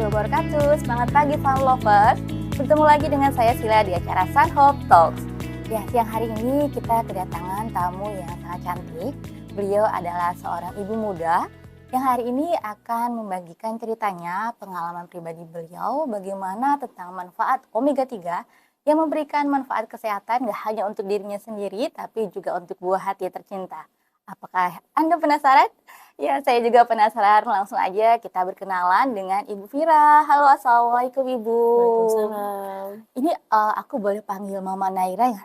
wabarakatuh. Semangat pagi Fun Lovers. Bertemu lagi dengan saya Sila di acara Sun Hope Talks. Ya, siang hari ini kita kedatangan tamu yang sangat cantik. Beliau adalah seorang ibu muda yang hari ini akan membagikan ceritanya, pengalaman pribadi beliau, bagaimana tentang manfaat omega 3 yang memberikan manfaat kesehatan gak hanya untuk dirinya sendiri, tapi juga untuk buah hati tercinta. Apakah Anda penasaran? Ya, saya juga penasaran. Langsung aja kita berkenalan dengan Ibu Vira. Halo, Assalamualaikum Ibu. Waalaikumsalam. Ini aku boleh panggil Mama Naira ya?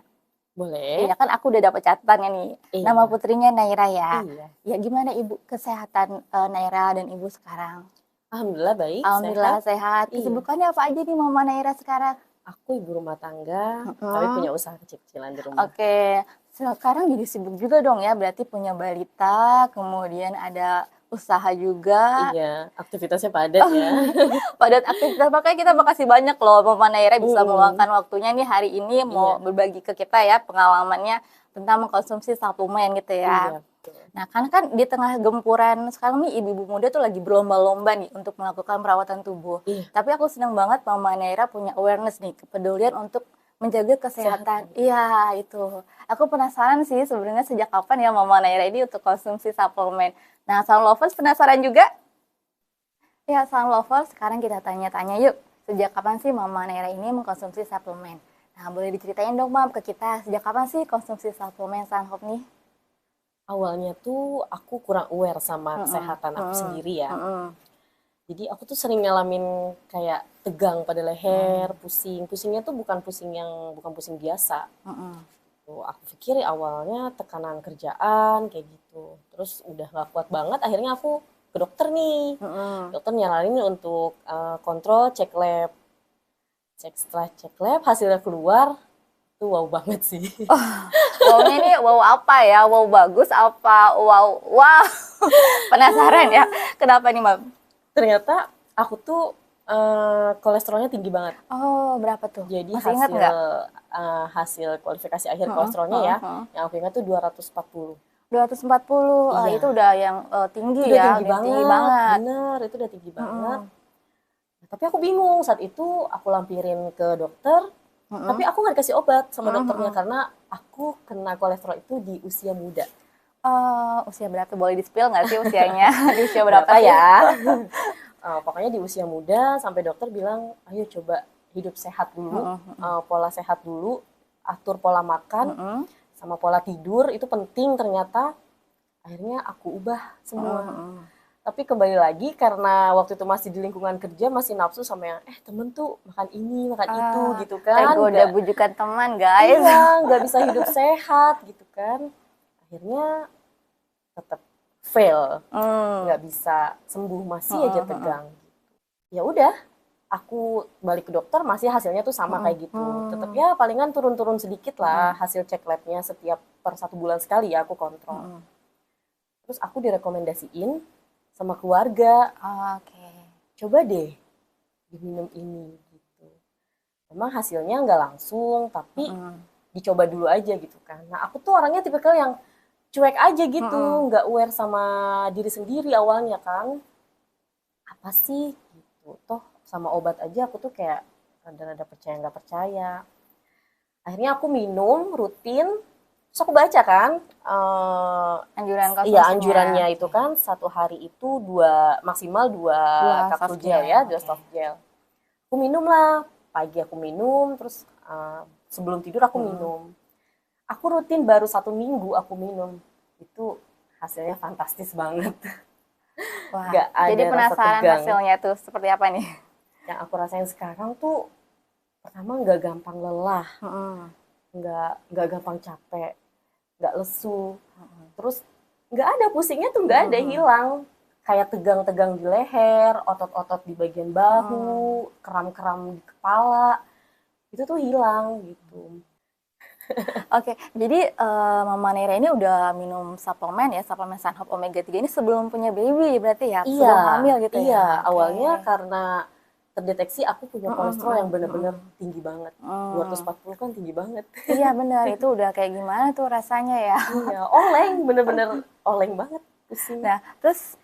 Boleh. Iya kan aku udah dapat catatannya nih. Iya. Nama putrinya Naira ya. Iya. Ya gimana Ibu kesehatan Naira dan Ibu sekarang? Alhamdulillah baik, Alhamdulillah sehat. Iya. Kesibukannya apa aja nih Mama Naira sekarang? Aku ibu rumah tangga, tapi punya usaha kecil-kecilan di rumah. Oke, sekarang jadi sibuk juga dong ya, berarti punya balita, kemudian ada usaha juga. Iya, aktivitasnya padat ya. Padat aktivitas, makanya kita makasih banyak loh Mama Naira bisa meluangkan waktunya nih hari ini mau berbagi ke kita ya pengalamannya tentang mengkonsumsi suplemen gitu ya. Iya, betul. Nah kan di tengah gempuran sekarang nih ibu-ibu muda tuh lagi berlomba-lomba nih untuk melakukan perawatan tubuh. Iya. Tapi aku senang banget Mama Naira punya awareness nih, kepedulian untuk menjaga kesehatan. Iya, itu. Aku penasaran sih sebenarnya sejak kapan ya Mama Naira ini untuk konsumsi suplemen. Nah, Sun Lovers penasaran juga? Ya, Sun Lovers, sekarang kita tanya-tanya yuk. Sejak kapan sih Mama Naira ini mengkonsumsi suplemen? Nah, boleh diceritain dong Mam ke kita, sejak kapan sih konsumsi suplemen Sunhope nih? Awalnya tuh aku kurang aware sama kesehatan aku sendiri ya. Jadi aku tuh sering ngalamin kayak tegang pada leher, pusing. Pusingnya tuh bukan pusing biasa. Tuh, aku pikir awalnya tekanan kerjaan kayak gitu. Terus udah gak kuat banget, akhirnya aku ke dokter nih. Dokter nyaranin untuk kontrol, cek lab. Setelah cek lab, hasilnya keluar, itu wow banget sih. Wownya ini wow apa ya? Wow bagus apa? Wow, penasaran ya? Kenapa nih Mbak? Ternyata aku tuh kolesterolnya tinggi banget. Oh, berapa tuh? Jadi masih ingat nggak? Hasil kualifikasi akhir kolesterolnya ya, yang aku ingat tuh 240. 240, Iya. Itu udah yang tinggi Itu ya, tinggi udah tinggi banget. banget. Bener, itu udah tinggi banget. Tapi aku bingung, saat itu aku lampirin ke dokter, tapi aku nggak dikasih obat sama dokternya karena aku kena kolesterol itu di usia muda. Usia berapa? Boleh di-spill nggak sih usianya? Di usia berapa ya? Pokoknya di usia muda sampai dokter bilang, ayo coba hidup sehat dulu, pola sehat dulu, atur pola makan, sama pola tidur, itu penting ternyata. Akhirnya aku ubah semua. Tapi kembali lagi karena waktu itu masih di lingkungan kerja, masih nafsu sama yang temen tuh makan ini, makan itu gitu kan. Tergoda bujukan teman guys. Iya, nggak bisa hidup sehat gitu kan. Akhirnya tetap fail, nggak bisa sembuh, masih aja tegang. Ya udah, aku balik ke dokter masih hasilnya tuh sama kayak gitu. Tetap ya palingan turun-turun sedikit lah hasil cek labnya setiap per 1 bulan sekali ya aku kontrol. Terus aku direkomendasiin sama keluarga, coba deh diminum ini gitu. Memang hasilnya nggak langsung, tapi dicoba dulu aja gitu kan. Nah aku tuh orangnya tipikal yang cuek aja gitu, nggak aware sama diri sendiri awalnya kan. Apa sih gitu, toh sama obat aja aku tuh kayak rada-rada percaya nggak percaya. Akhirnya aku minum rutin, terus aku baca kan Anjuran konsumsinya. Iya, anjurannya itu kan 1 hari itu maksimal 2 kapsul gel ya, 2 soft gel. Aku minum lah, pagi aku minum, terus sebelum tidur aku minum. Aku rutin baru 1 minggu aku minum, itu hasilnya fantastis banget. Wah, Gak ada jadi penasaran hasilnya tuh seperti apa nih? Yang aku rasain sekarang tuh, pertama nggak gampang lelah, nggak gampang capek, nggak lesu, terus nggak ada pusingnya tuh nggak ada, hilang. Kayak tegang-tegang di leher, otot-otot di bagian bahu, kram-kram di kepala, itu tuh hilang gitu. Oke, jadi Mama Naira ini udah minum suplemen Sunhope Omega 3 ini sebelum punya baby berarti ya? Iya, sebelum hamil gitu ya? Iya, awalnya karena terdeteksi aku punya kolesterol yang benar-benar tinggi banget. 240 kan tinggi banget. Iya benar, itu udah kayak gimana tuh rasanya ya? Iya, oleng, bener-bener oleng banget. pusing. Nah, terus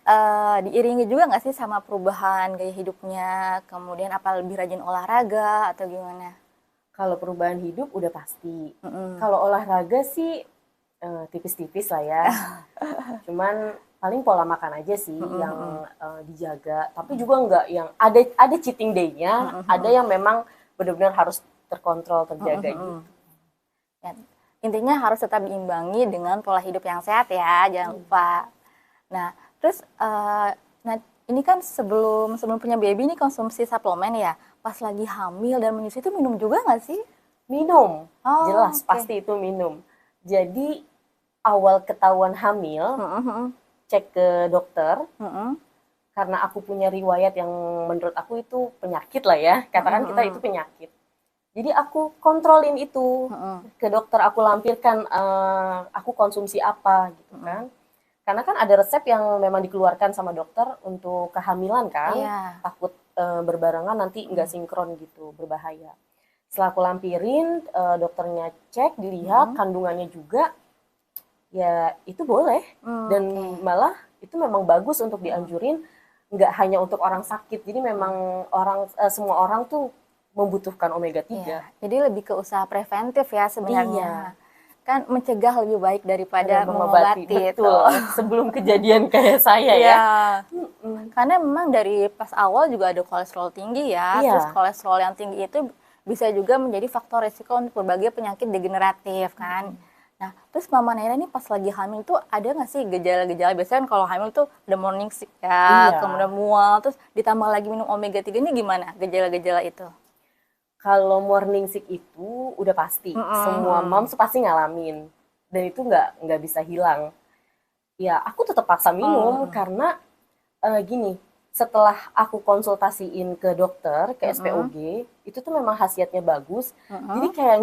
diiringi juga nggak sih sama perubahan gaya hidupnya, kemudian apa lebih rajin olahraga atau gimana? Kalau perubahan hidup udah pasti. Kalau olahraga sih tipis-tipis lah ya. Cuman paling pola makan aja sih yang dijaga. Tapi juga nggak yang ada cheating day-nya, ada yang memang benar-benar harus terkontrol, terjaga gitu. Ya, intinya harus tetap diimbangi dengan pola hidup yang sehat ya, jangan lupa. Nah, terus nah ini kan sebelum punya baby ini konsumsi suplemen ya. Pas lagi hamil dan menyusui itu minum juga nggak sih? Minum, jelas okay. pasti itu minum. Jadi awal ketahuan hamil, cek ke dokter, karena aku punya riwayat yang menurut aku itu penyakit lah ya, katakan kita itu penyakit. Jadi aku kontrolin itu ke dokter, aku lampirkan aku konsumsi apa gitu kan. Karena kan ada resep yang memang dikeluarkan sama dokter untuk kehamilan kan, takut berbarengan nanti nggak sinkron gitu, berbahaya. Setelah aku lampirin, dokternya cek, dilihat kandungannya juga, ya itu boleh. Dan malah itu memang bagus untuk dianjurin, nggak hanya untuk orang sakit. Jadi memang semua orang tuh membutuhkan omega 3. Iya, jadi lebih ke usaha preventif ya sebenarnya. Kan mencegah lebih baik daripada mengobati. Betul, sebelum kejadian kayak saya ya. Karena memang dari pas awal juga ada kolesterol tinggi ya. Terus kolesterol yang tinggi itu bisa juga menjadi faktor risiko untuk berbagai penyakit degeneratif kan. Nah, terus Mama Naira ini pas lagi hamil tuh ada nggak sih gejala-gejala? Biasanya kan kalau hamil tuh ada morning sick ya, kemudian mual, terus ditambah lagi minum omega 3 ini gimana gejala-gejala itu? Kalau morning sick itu udah pasti, semua moms pasti ngalamin, dan itu nggak bisa hilang. Ya aku tetap paksa minum karena gini, setelah aku konsultasiin ke dokter, ke SPOG, itu tuh memang khasiatnya bagus, jadi kayak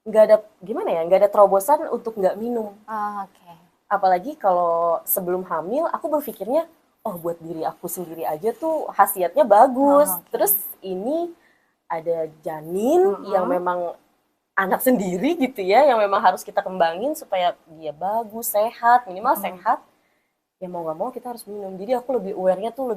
nggak ada gimana ya, nggak ada terobosan untuk nggak minum. Apalagi kalau sebelum hamil, aku berpikirnya, oh buat diri aku sendiri aja tuh khasiatnya bagus, terus ini ada janin yang memang anak sendiri gitu ya, yang memang harus kita kembangin supaya dia bagus, sehat, minimal sehat. Ya mau nggak mau kita harus minum. Jadi aku lebih aware-nya tuh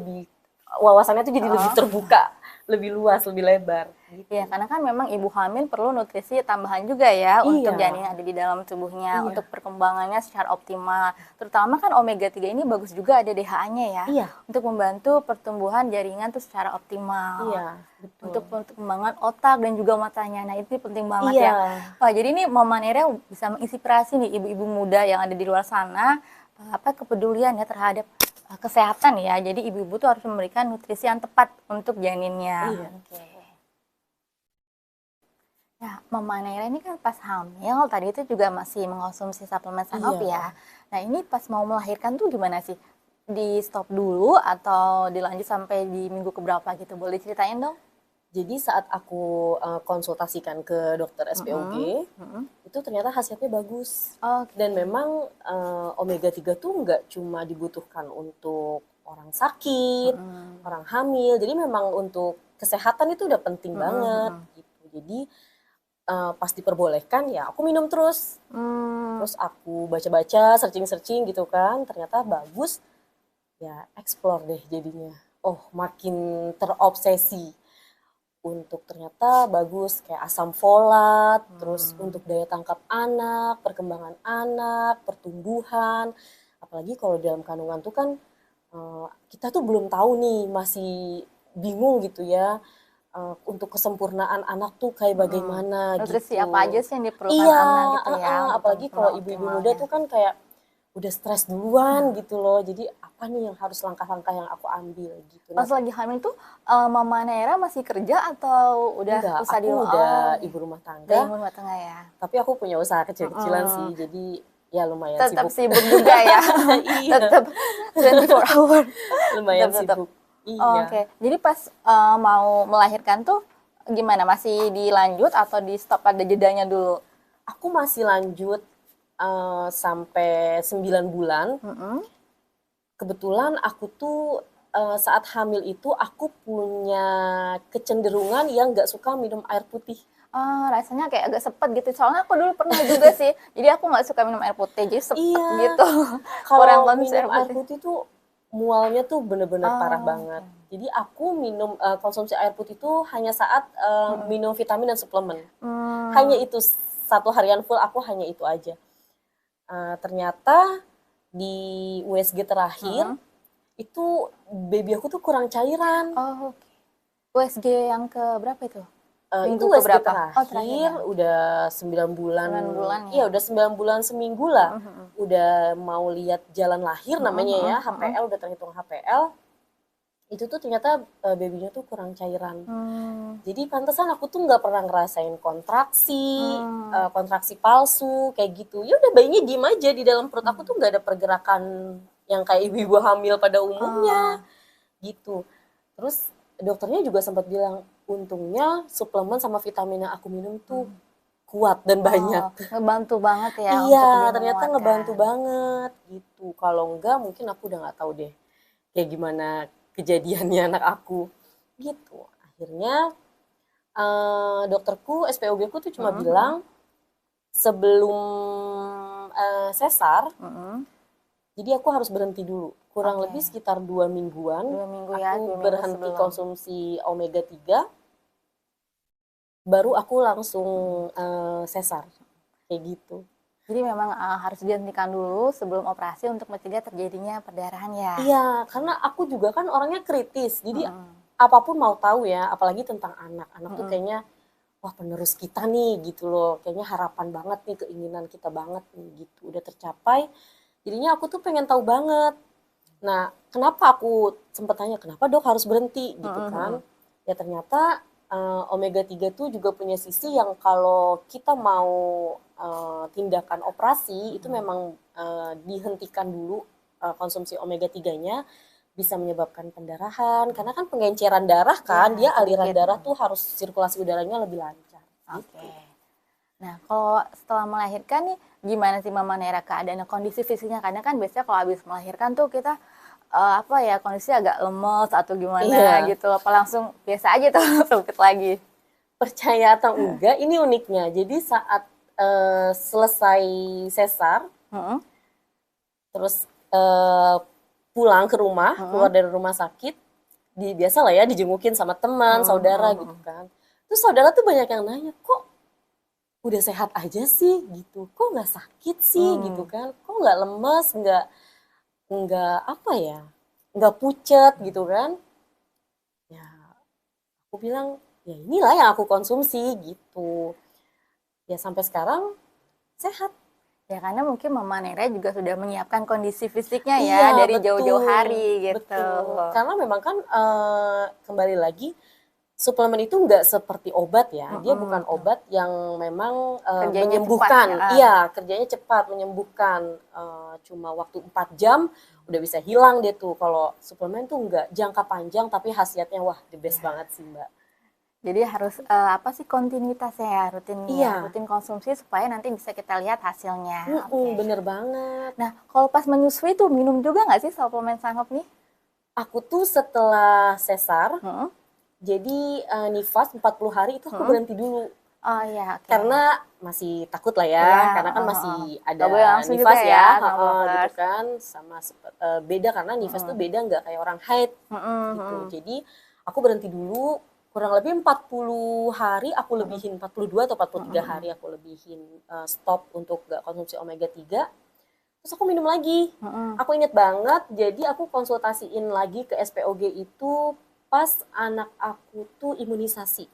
wawasannya tuh jadi lebih terbuka, lebih luas, lebih lebar. Gitu. Ya, karena kan memang ibu hamil perlu nutrisi tambahan juga ya untuk janin yang ada di dalam tubuhnya, untuk perkembangannya secara optimal. Terutama kan omega 3 ini bagus juga ada DHA-nya ya, untuk membantu pertumbuhan jaringan tuh secara optimal. Betul. Untuk perkembangan otak dan juga matanya. Nah, itu penting banget ya. Wah, jadi ini Mama Naira bisa menginspirasi nih ibu-ibu muda yang ada di luar sana, kepedulian ya terhadap kesehatan ya. Jadi ibu-ibu tuh harus memberikan nutrisi yang tepat untuk janinnya. Nah, Mama Naira ini kan pas hamil tadi itu juga masih mengkonsumsi suplemen Sanop ya. Nah, ini pas mau melahirkan tuh gimana sih? Di stop dulu atau dilanjut sampai di minggu keberapa gitu? Boleh ceritain dong? Jadi saat aku konsultasikan ke dokter SPOG, itu ternyata hasilnya bagus. Dan memang omega 3 tuh nggak cuma dibutuhkan untuk orang sakit, orang hamil. Jadi memang untuk kesehatan itu udah penting banget gitu. Jadi pas diperbolehkan ya aku minum terus. Terus aku baca-baca, searching-searching gitu kan, ternyata bagus. Ya explore deh jadinya. Oh makin terobsesi. Untuk ternyata bagus kayak asam folat, terus untuk daya tangkap anak, perkembangan anak, pertumbuhan. Apalagi kalau dalam kandungan tuh kan kita tuh belum tahu nih, masih bingung gitu ya. Untuk kesempurnaan anak tuh kayak bagaimana nutrisi gitu. apa aja sih yang diperlukan anak gitu ya. Apalagi kalau ibu-ibu muda tuh kan kayak udah stres duluan gitu loh. Jadi apa nih yang harus langkah-langkah yang aku ambil gitu. Pas lagi hamil tuh Mama Naira masih kerja atau udah usaha di rumah? Udah ibu rumah tangga. Ibu rumah tangga ya. Tapi aku punya usaha kecil-kecilan sih. Jadi ya lumayan tetap sibuk juga ya. Tetap 24 hour. Lumayan sibuk. Oke. Jadi pas mau melahirkan tuh gimana? Masih dilanjut atau di stop, ada jedanya dulu? Aku masih lanjut sampai 9 bulan. Kebetulan aku tuh saat hamil itu aku punya kecenderungan yang nggak suka minum air putih. Rasanya kayak agak sepet gitu. Soalnya aku dulu pernah juga sih. Jadi aku nggak suka minum air putih, jadi sepet gitu. Kurang Kalau konsumsi minum air putih tuh mualnya tuh bener-bener parah banget. Jadi aku minum konsumsi air putih tuh hanya saat minum vitamin dan suplemen. Hanya itu, satu harian full aku hanya itu aja. Ternyata di USG terakhir itu baby aku tuh kurang cairan. Oh, USG yang ke berapa itu? Itu USG terakhir ya? Udah 9 bulan. 9 bulan ya? Iya, udah 9 bulan seminggu lah. Udah mau lihat jalan lahir namanya ya, HPL, udah terhitung HPL. Itu tuh ternyata babynya tuh kurang cairan. Jadi pantesan aku tuh nggak pernah ngerasain kontraksi, kontraksi palsu kayak gitu. Ya udah bayinya diem aja di dalam perut aku tuh nggak ada pergerakan yang kayak ibu-ibu hamil pada umumnya gitu. Terus dokternya juga sempat bilang, untungnya suplemen sama vitamin yang aku minum tuh kuat dan banyak. Ngebantu banget ya. Iya, ternyata ngebantu banget gitu. Kalau enggak mungkin aku udah nggak tahu deh kayak gimana kejadiannya anak aku gitu. Akhirnya dokterku, SPOG ku tuh cuma bilang sebelum sesar, jadi aku harus berhenti dulu. Kurang lebih sekitar 2 mingguan, aku berhenti konsumsi omega 3, baru aku langsung sesar, kayak gitu. Jadi memang harus dihentikan dulu sebelum operasi untuk mencegah terjadinya perdarahan ya? Iya, karena aku juga kan orangnya kritis, jadi apapun mau tahu ya, apalagi tentang anak. Anak tuh kayaknya, wah penerus kita nih gitu loh, kayaknya harapan banget nih, keinginan kita banget nih gitu, udah tercapai. Jadinya aku tuh pengen tahu banget. Nah, kenapa aku sempat tanya, kenapa dok harus berhenti gitu kan? Ya ternyata omega 3 tuh juga punya sisi yang kalau kita mau tindakan operasi, itu memang dihentikan dulu konsumsi omega 3-nya, bisa menyebabkan pendarahan, karena kan pengenceran darah kan, dia aliran darah tuh harus sirkulasi udaranya lebih lancar. Gitu. Nah, kalau setelah melahirkan nih, gimana sih Mama Nera keadaan kondisi fisiknya? Karena kan biasanya kalau habis melahirkan tuh kita kondisi agak lemes atau gimana gitu. Apa langsung biasa aja tuh sempit lagi? Percaya atau enggak, ini uniknya. Jadi saat selesai sesar, terus pulang ke rumah, keluar dari rumah sakit, biasa lah ya dijengukin sama teman, saudara gitu kan. Terus saudara tuh banyak yang nanya, kok udah sehat aja sih gitu, kok nggak sakit sih gitu kan, kok nggak lemes, nggak apa ya, nggak pucet gitu kan. Ya aku bilang, ya inilah yang aku konsumsi gitu. Ya sampai sekarang sehat. Ya karena mungkin Mama Nera juga sudah menyiapkan kondisi fisiknya ya dari jauh-jauh hari gitu. Betul. Karena memang kan kembali lagi suplemen itu nggak seperti obat ya. Dia bukan obat yang memang menyembuhkan. Cepat, iya, kerjanya cepat, menyembuhkan. Cuma waktu 4 jam udah bisa hilang dia tuh. Kalau suplemen tuh nggak, jangka panjang tapi khasiatnya wah the best banget sih Mbak. Jadi harus kontinuitasnya ya, rutin konsumsi supaya nanti bisa kita lihat hasilnya. Bener banget. Nah, kalau pas menyusui tuh minum juga nggak sih suplemen Sanhok nih? Aku tuh setelah sesar, jadi nifas 40 hari itu aku berhenti dulu. Oh iya, karena masih takut lah ya, karena kan masih ada nifas ya, gitu kan, sama beda karena nifas tuh beda, nggak kayak orang haid gitu. Jadi aku berhenti dulu, kurang lebih 40 hari aku lebihin, 42 atau 43 hari aku lebihin stop untuk nggak konsumsi omega 3. Terus aku minum lagi. Aku inget banget, jadi aku konsultasiin lagi ke SPOG itu pas anak aku tuh imunisasi.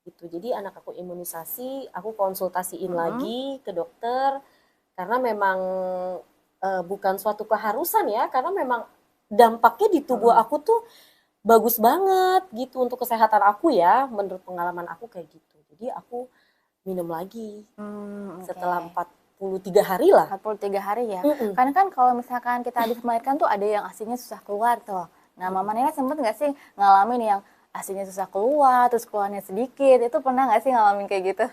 Gitu. Jadi anak aku imunisasi, aku konsultasiin lagi ke dokter, karena memang bukan suatu keharusan ya, karena memang dampaknya di tubuh aku tuh bagus banget gitu untuk kesehatan aku ya, menurut pengalaman aku kayak gitu. Jadi aku minum lagi setelah 43 hari lah. 43 hari ya. Karena kan kalau misalkan kita habis melahirkan tuh ada yang asinya susah keluar tuh. Nah, Mama Nera sempet nggak sih ngalamin yang asinya susah keluar, terus keluarnya sedikit? Itu pernah nggak sih ngalamin kayak gitu?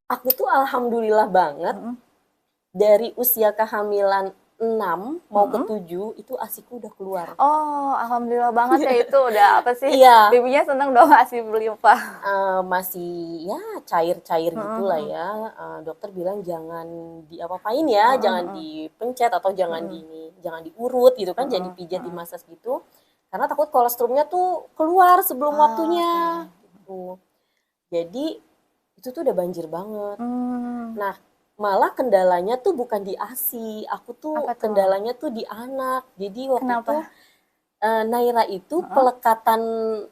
Aku tuh alhamdulillah banget dari usia kehamilan 6 mau ke 7 itu ASIku udah keluar. Oh, alhamdulillah banget ya itu udah apa sih? Iya. Babynya seneng dong ASI berlimpah. Masih ya cair-cair gitulah ya. Dokter bilang jangan diapa-apain ya, jangan dipencet atau jangan jangan diurut gitu kan, jangan dipijat, dimasas gitu. Karena takut kolostrumnya tuh keluar sebelum waktunya. Gitu. Jadi itu tuh udah banjir banget. Nah, malah kendalanya tuh bukan di ASI, aku tuh kendalanya tuh di anak. Jadi waktu itu Naira itu pelekatan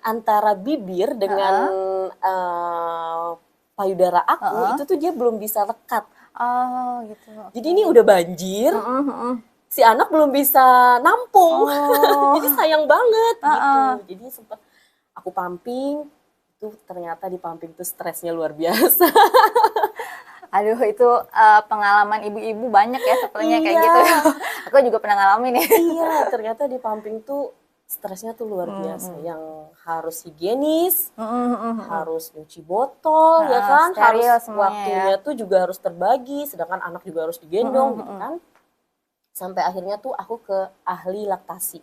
antara bibir dengan payudara aku itu tuh dia belum bisa lekat. Oh gitu. Jadi ini udah banjir, si anak belum bisa nampung, jadi sayang banget gitu. Jadi sempat aku pumping, itu ternyata di pumping tuh stresnya luar biasa. Aduh itu pengalaman ibu-ibu banyak ya sepertinya kayak gitu. Aku juga pernah ngalamin ya. Iya, ternyata di pumping tuh stresnya tuh luar biasa. Yang harus higienis, harus nyuci botol, ya kan, harus waktunya tuh juga harus terbagi, sedangkan anak juga harus digendong gitu kan. Sampai akhirnya tuh aku ke ahli laktasi.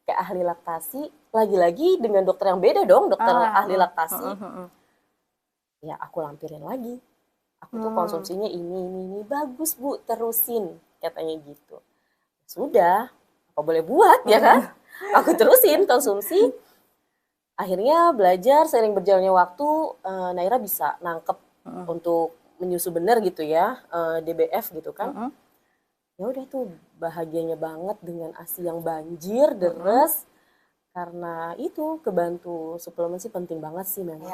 Ke ahli laktasi, lagi-lagi dengan dokter yang beda dong, dokter ahli laktasi. Ya aku lampirin lagi. Aku tuh konsumsinya ini, bagus Bu, terusin, katanya gitu. Sudah, apa boleh buat ya kan? Aku terusin konsumsi. Akhirnya belajar, seiring berjalannya waktu, Naira bisa nangkep untuk menyusu bener gitu ya, DBF gitu kan. Ya udah tuh bahagianya banget dengan ASI yang banjir, deres. Karena itu kebantu suplemen sih penting banget sih memang.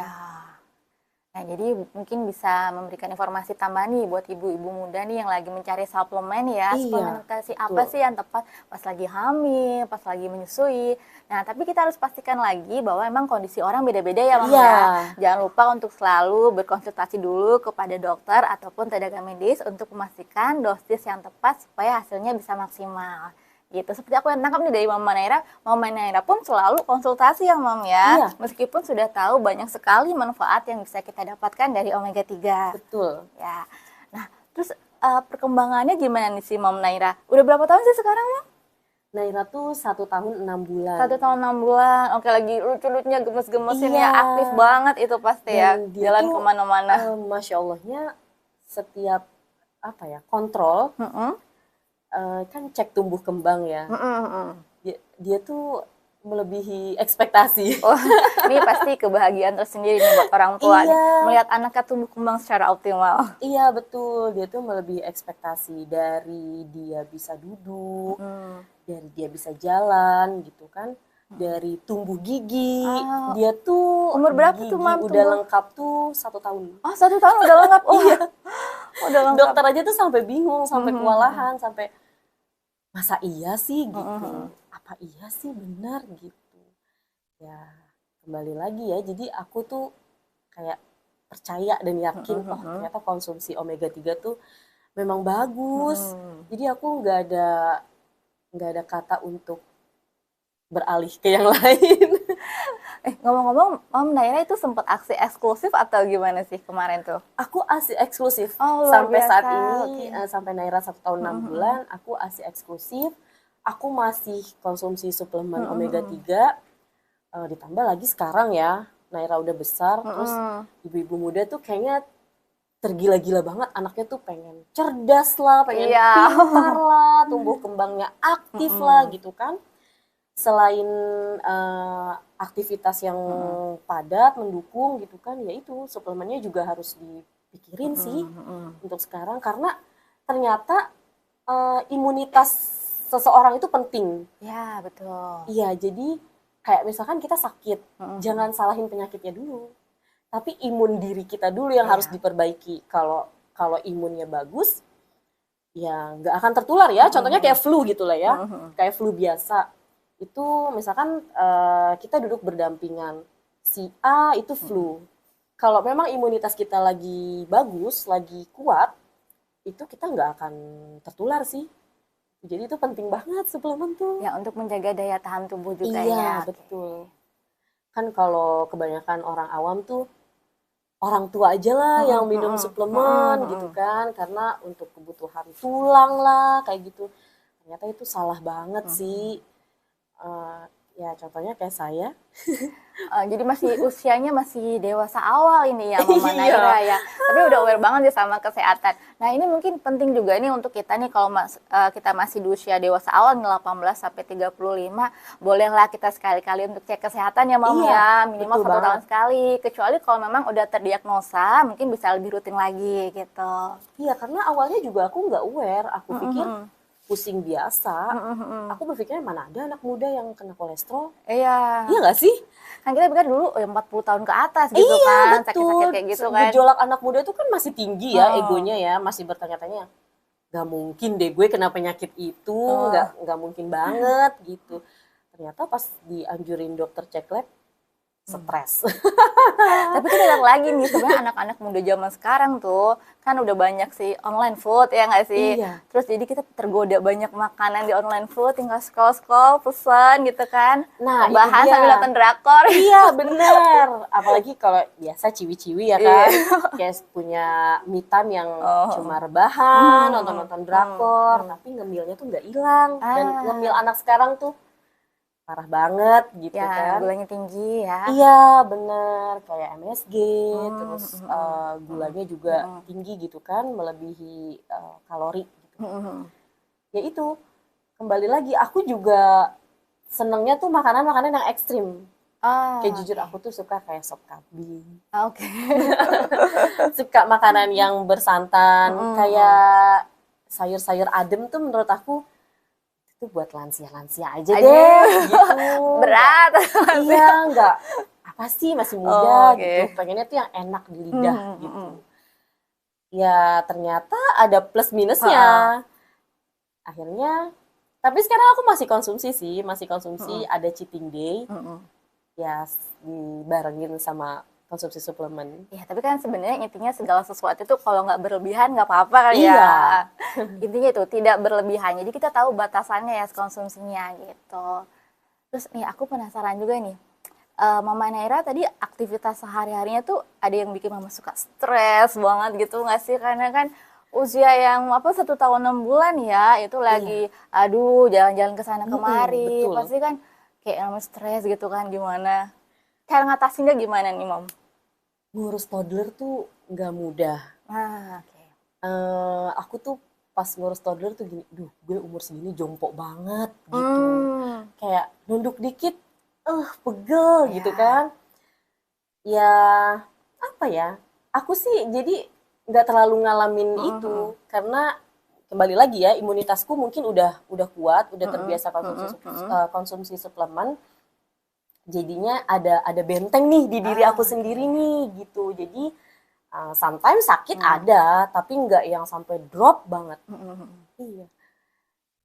Nah, jadi mungkin bisa memberikan informasi tambahan nih buat ibu-ibu muda nih yang lagi mencari suplemen ya. Suplementasi apa sih yang tepat pas lagi hamil, pas lagi menyusui. Nah, tapi kita harus pastikan lagi bahwa emang kondisi orang beda-beda ya, Mama ya. Jangan lupa untuk selalu berkonsultasi dulu kepada dokter ataupun tenaga medis untuk memastikan dosis yang tepat supaya hasilnya bisa maksimal. Gitu. Seperti aku yang tangkap nih dari Mama Naira pun selalu konsultasi ya Mam ya. Meskipun sudah tahu banyak sekali manfaat yang bisa kita dapatkan dari omega 3. Betul. Ya. Nah, terus perkembangannya gimana nih si Mam Naira? Udah berapa tahun sih sekarang, Mam? Naira tuh 1 tahun 6 bulan. 1 tahun 6 bulan. Oke, lagi lucu-lucunya gemes-gemesin ya, aktif banget itu pasti ya. Jalan kemana-mana. Masya Allahnya setiap kontrol. Kan cek tumbuh kembang ya. Dia tuh melebihi ekspektasi. Ini pasti kebahagiaan tersendiri nih buat orang tua melihat anaknya tumbuh kembang secara optimal. Iya betul, dia tuh melebihi ekspektasi. Dari dia bisa duduk, dari dia bisa jalan gitu kan, dari tumbuh gigi. Dia tuh umur berapa tuh Mam? Udah lengkap tuh 1 tahun. 1 tahun udah lengkap? Iya. Udah lengkap. Dokter aja tuh sampai bingung, sampai kewalahan, sampai masa iya sih gitu, apa iya sih benar gitu. Ya kembali lagi ya, jadi aku tuh kayak percaya dan yakin ternyata konsumsi omega 3 tuh memang bagus. Jadi aku nggak ada kata untuk beralih ke yang lain. Ngomong-ngomong, Om Naira itu sempat aksi eksklusif atau gimana sih kemarin tuh? Aku ASI eksklusif sampai saat ini, sampai Naira 1 tahun 6 bulan, aku ASI eksklusif. Aku masih konsumsi suplemen omega 3, ditambah lagi sekarang ya, Naira udah besar, terus ibu-ibu muda tuh kayaknya tergila-gila banget, anaknya tuh pengen cerdas lah, pengen pintar lah, tumbuh kembangnya aktif lah gitu kan. Selain aktivitas yang padat, mendukung gitu kan, ya itu suplemennya juga harus dipikirin sih untuk sekarang. Karena ternyata imunitas seseorang itu penting. Ya, betul. Iya, jadi kayak misalkan kita sakit, jangan salahin penyakitnya dulu. Tapi imun diri kita dulu yang harus diperbaiki. Kalau imunnya bagus, ya nggak akan tertular ya. Contohnya kayak flu gitu lah ya, kayak flu biasa. Itu misalkan kita duduk berdampingan, si A itu flu. Kalau memang imunitas kita lagi bagus, lagi kuat, itu kita nggak akan tertular sih. Jadi itu penting banget suplemen tuh. Ya, untuk menjaga daya tahan tubuh juga ya. Iya, betul. Kan kalau kebanyakan orang awam tuh, orang tua aja lah yang minum suplemen gitu kan, karena untuk kebutuhan tulang lah kayak gitu. Ternyata itu salah banget sih. Ya contohnya kayak saya. Jadi usianya masih dewasa awal ini ya Mama Iya. Naira ya. Tapi udah aware banget ya sama kesehatan. Nah ini mungkin penting juga nih untuk kita nih kalau kita masih di usia dewasa awal nih 18 sampai 35, bolehlah kita sekali-kali untuk cek kesehatan ya Mama Iya, ya. Minimal betul 1 tahun banget. sekali. Kecuali kalau memang udah terdiagnosa mungkin bisa lebih rutin lagi gitu. Iya, karena awalnya juga aku nggak aware. Aku pikir pusing biasa. Aku berpikirnya mana ada anak muda yang kena kolesterol. Iya. Iya nggak sih? Kan kita pikir dulu 40 tahun ke atas gitu Iya, kan. betul. Sakit-sakit kayak gitu kan. Gejolak anak muda itu kan masih tinggi ya egonya ya. Masih bertanya-tanya, nggak mungkin deh gue kena penyakit itu. Nggak mungkin banget gitu. Ternyata pas dianjurin dokter cek lab, stres. Tapi kita lihat lagi nih sebenarnya anak-anak muda zaman sekarang tuh kan udah banyak sih online food ya nggak sih? Iya. Terus jadi kita tergoda banyak makanan di online food, tinggal scroll pesan gitu kan. Nah, bahas itu dia. sambil nonton drakor. Iya bener. Apalagi kalau biasa ciwi-ciwi ya kan, kayak punya me time yang cuma rebahan, nonton-nonton drakor, tapi ngemilnya tuh nggak hilang. Dan ngemil anak sekarang tuh parah banget gitu Ya, kan. gulanya tinggi ya. Iya bener, kayak MSG, terus gulanya juga tinggi gitu kan, melebihi kalori gitu. Ya itu, kembali lagi aku juga senengnya tuh makanan-makanan yang ekstrim. Kayak jujur aku tuh suka kayak sop kambing. Oke. Suka makanan yang bersantan, kayak sayur-sayur adem tuh menurut aku itu buat lansia-lansia aja deh gitu. Berat. Iya, enggak apa sih masih muda gitu. Pengennya tuh yang enak di lidah gitu. Ya ternyata ada plus minusnya. Akhirnya, tapi sekarang aku masih konsumsi sih, ada cheating day. Ya dibarengin sama konsumsi suplemen. Ya, tapi kan sebenarnya intinya segala sesuatu itu kalau nggak berlebihan nggak apa-apa kali ya. Intinya itu tidak berlebihan. Jadi kita tahu batasannya ya konsumsinya gitu. Terus nih aku penasaran juga nih. Mama Naira tadi aktivitas sehari-harinya tuh ada yang bikin Mama suka stres banget gitu nggak sih? Karena kan usia yang 1 tahun 6 bulan ya itu lagi aduh jalan-jalan ke sana kemari. Pasti kan kayak Mama stres gitu kan gimana? Cara ngatasinnya gimana nih Mom? Ngurus toddler tuh nggak mudah. Aku tuh pas ngurus toddler tuh gini, duh gue umur segini jongkok banget gitu. Kayak nunduk dikit, pegel gitu kan. Ya apa ya, aku sih jadi nggak terlalu ngalamin itu. Karena kembali lagi ya, imunitasku mungkin udah kuat, udah terbiasa konsumsi suplemen. Jadinya ada benteng nih di diri aku sendiri nih gitu. Jadi sometimes sakit ada, tapi nggak yang sampai drop banget. Iya.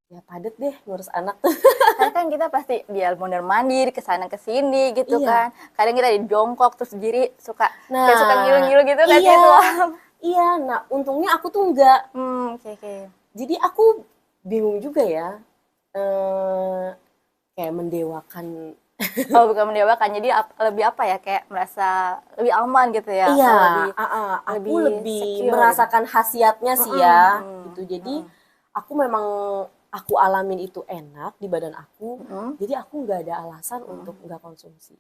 Ya padet deh ngurus anak tuh. Karena kan kita pasti dia mondar mandir kesana kesini gitu kan. Kadang kita di jongkok terus diri suka kayak suka ngilu-ngilu gitu kan itu. Iya, nah untungnya aku tuh enggak. Jadi aku bingung juga ya. Kayak mendewakan. Bukan mendewakan, jadi lebih apa ya, kayak merasa lebih aman gitu ya. Iya, aku lebih merasakan khasiatnya sih ya. Gitu. Jadi aku memang aku alamin itu enak di badan aku. Jadi aku nggak ada alasan untuk nggak konsumsi.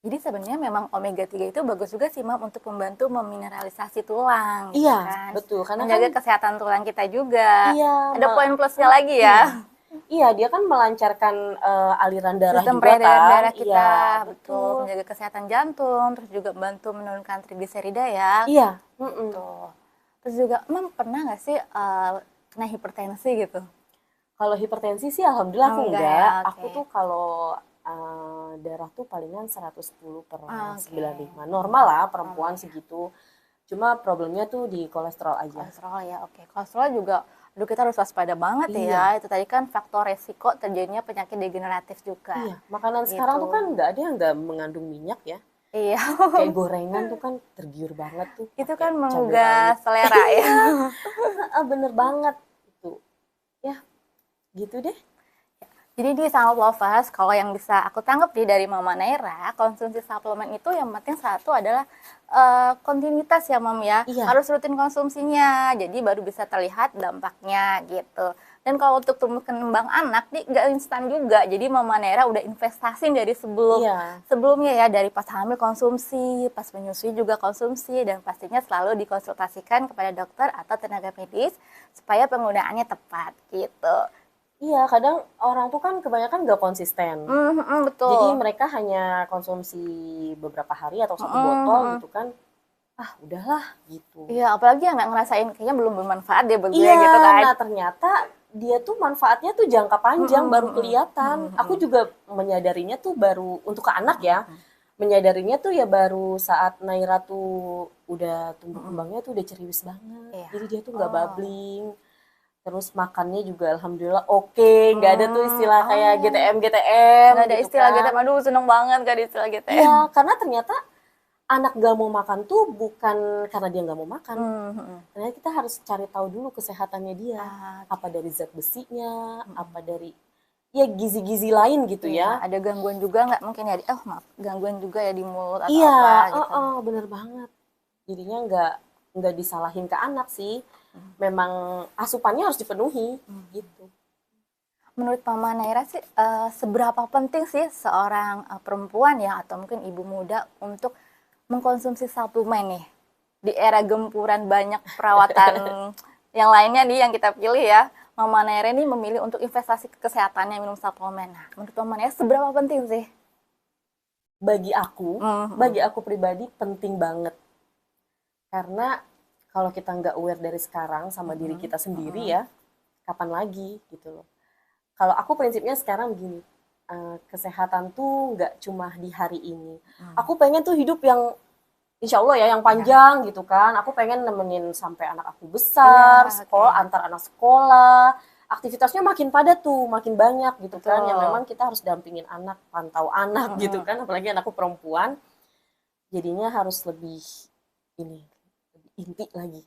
Jadi sebenarnya memang omega 3 itu bagus juga sih Mam untuk membantu memineralisasi tulang. Iya, kan? betul. Karena menjaga kesehatan tulang kita juga. Iya, ada poin plusnya lagi ya. Iya, dia kan melancarkan aliran darah sistem juga kan. Darah kita, iya, betul. Menjaga kesehatan jantung, terus juga bantu menurunkan trigliserida ya. Iya. Betul. Terus juga, Mam pernah nggak sih kena hipertensi gitu? Kalau hipertensi sih alhamdulillah aku enggak. Ya, aku tuh kalau darah tuh palingan 110/95. Normal lah perempuan segitu. Cuma problemnya tuh di kolesterol aja. Kolesterol ya, oke. Kolesterol juga kita harus waspada banget ya. Itu tadi kan faktor resiko terjadinya penyakit degeneratif juga. Iya, makanan sekarang tuh kan nggak ada yang nggak mengandung minyak ya. Iya. Kayak gorengan tuh kan tergiur banget tuh. Itu kan menggugah selera ya. Bener banget itu. Ya, gitu deh. Jadi di Sunhealth Lovers, kalau yang bisa aku tangkap dari Mama Naira, konsumsi suplemen itu yang penting satu adalah kontinuitas ya Mam ya. Iya. Harus rutin konsumsinya, jadi baru bisa terlihat dampaknya gitu. Dan kalau untuk tumbuh kembang anak nih nggak instan juga. Jadi Mama Naira udah investasi dari sebelumnya ya, dari pas hamil konsumsi, pas menyusui juga konsumsi, dan pastinya selalu dikonsultasikan kepada dokter atau tenaga medis supaya penggunaannya tepat gitu. Iya, kadang orang tuh kan kebanyakan nggak konsisten. Betul. Jadi mereka hanya konsumsi beberapa hari atau satu botol gitu kan. Ah, udahlah gitu. Iya, apalagi yang nggak ngerasain kayaknya belum bermanfaat deh bagi Iya, gitu kan. nah ternyata dia tuh manfaatnya tuh jangka panjang baru kelihatan. Aku juga menyadarinya tuh baru untuk ke anak ya. Menyadarinya tuh ya baru saat Naira tuh udah tumbuh kembangnya tuh udah ceriwis banget. Iya. Jadi dia tuh nggak babbling. Terus makannya juga alhamdulillah oke, nggak ada tuh istilah kayak GTM Nggak ada gitu istilah kan. GTM, aduh seneng banget gak ada istilah GTM. Iya, karena ternyata anak gak mau makan tuh bukan karena dia gak mau makan. Ternyata kita harus cari tahu dulu kesehatannya dia. Apa dari zat besinya, apa dari ya gizi-gizi lain gitu ya. Ada gangguan juga nggak mungkin ya? Gangguan juga ya di mulut atau iya, apa gitu. Bener banget. Jadinya nggak disalahin ke anak sih. Memang asupannya harus dipenuhi gitu. Menurut Mama Naira sih seberapa penting sih seorang perempuan ya atau mungkin ibu muda untuk mengkonsumsi suplemen nih di era gempuran banyak perawatan yang lainnya nih yang kita pilih ya. Mama Naira ini memilih untuk investasi ke kesehatannya minum suplemen. Nah, menurut Mama Naira seberapa penting sih? Bagi aku pribadi penting banget. Karena kalau kita nggak aware dari sekarang sama diri kita sendiri ya, kapan lagi gitu loh. Kalau aku prinsipnya sekarang begini, kesehatan tuh nggak cuma di hari ini. Aku pengen tuh hidup yang insya Allah ya yang panjang gitu kan. Aku pengen nemenin sampai anak aku besar, antar anak sekolah. Aktivitasnya makin padat tuh, makin banyak gitu kan. Yang memang kita harus dampingin anak, pantau anak gitu kan. Apalagi anakku perempuan, jadinya harus lebih inti lagi.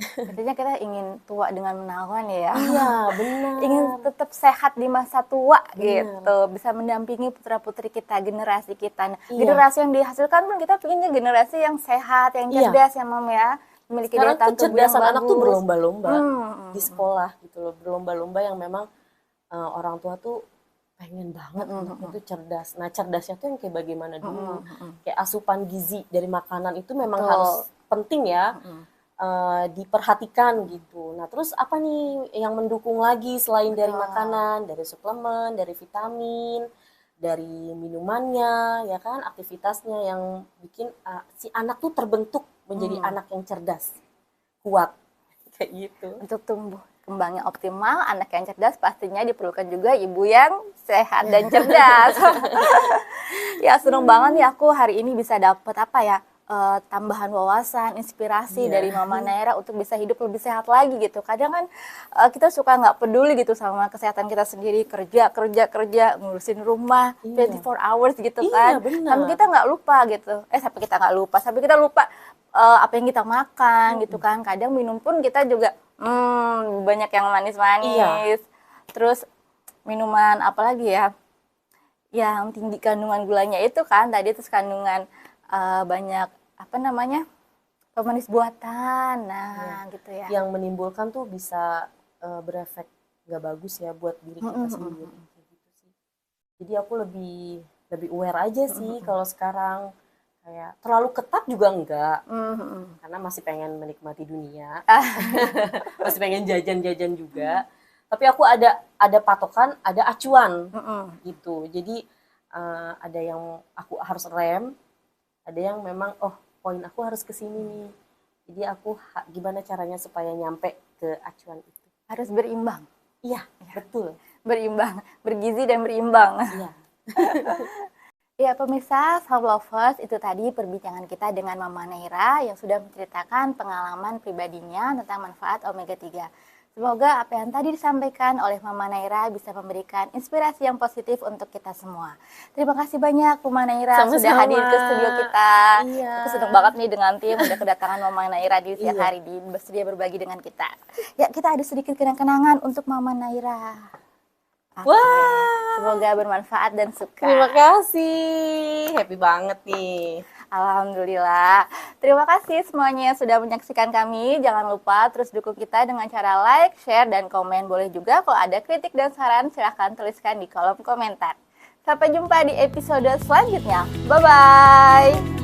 Artinya kita ingin tua dengan menawan ya. Iya, benar. Ingin tetap sehat di masa tua gitu. Bisa mendampingi putra-putri kita, generasi kita. Nah, generasi yang dihasilkan pun kita pengennya generasi yang sehat, yang cerdas ya Mam ya. Memiliki daya tahan tubuh yang bagus. Anak tuh berlomba-lomba di sekolah gitu loh. Berlomba-lomba yang memang orang tua tuh pengen banget anaknya tuh cerdas. Nah, cerdasnya tuh yang kayak bagaimana dulu. Kayak asupan gizi dari makanan itu memang harus penting ya. Diperhatikan gitu. Nah, terus apa nih yang mendukung lagi selain dari makanan, dari suplemen, dari vitamin, dari minumannya, ya kan, aktivitasnya yang bikin si anak tuh terbentuk menjadi anak yang cerdas, kuat, kayak gitu. Untuk tumbuh kembangnya optimal, anak yang cerdas pastinya diperlukan juga ibu yang sehat dan cerdas. Ya, seneng banget nih aku hari ini bisa dapet apa ya, tambahan wawasan, inspirasi dari Mama Naira untuk bisa hidup lebih sehat lagi gitu. Kadang kan kita suka nggak peduli gitu sama kesehatan kita sendiri, kerja, ngurusin rumah, 24 hours gitu kan. Sampai kita nggak lupa gitu. Sampai kita lupa apa yang kita makan gitu kan. Kadang minum pun kita juga banyak yang manis-manis. Terus minuman apalagi ya, yang tinggi kandungan gulanya itu kan tadi, terus kandungan banyak pemanis buatan, gitu ya. Yang menimbulkan tuh bisa berefek nggak bagus ya buat diri kita sendiri. Gitu sih. Jadi aku lebih aware aja sih kalau sekarang, kayak terlalu ketat juga enggak, karena masih pengen menikmati dunia, masih pengen jajan-jajan juga. Tapi aku ada patokan, ada acuan gitu. Jadi ada yang aku harus rem, ada yang memang poin aku harus ke sini nih. Jadi aku gimana caranya supaya nyampe ke acuan itu. Harus berimbang. Iya, betul. Berimbang, bergizi dan berimbang. Iya. Ya pemirsa, Sunhealth Lovers, itu tadi perbincangan kita dengan Mama Naira yang sudah menceritakan pengalaman pribadinya tentang manfaat omega 3. Semoga apa yang tadi disampaikan oleh Mama Naira bisa memberikan inspirasi yang positif untuk kita semua. Terima kasih banyak Mama Naira sudah hadir ke studio kita. Iya. Aku senang banget nih dengan tim udah kedatangan Mama Naira di siang hari ini bersedia berbagi dengan kita. Ya, kita ada sedikit kenang-kenangan untuk Mama Naira. Wah, semoga bermanfaat dan suka. Terima kasih, happy banget nih. Alhamdulillah. Terima kasih semuanya yang sudah menyaksikan kami. Jangan lupa terus dukung kita dengan cara like, share, dan komen. Boleh juga kalau ada kritik dan saran, silahkan tuliskan di kolom komentar. Sampai jumpa di episode selanjutnya. Bye-bye.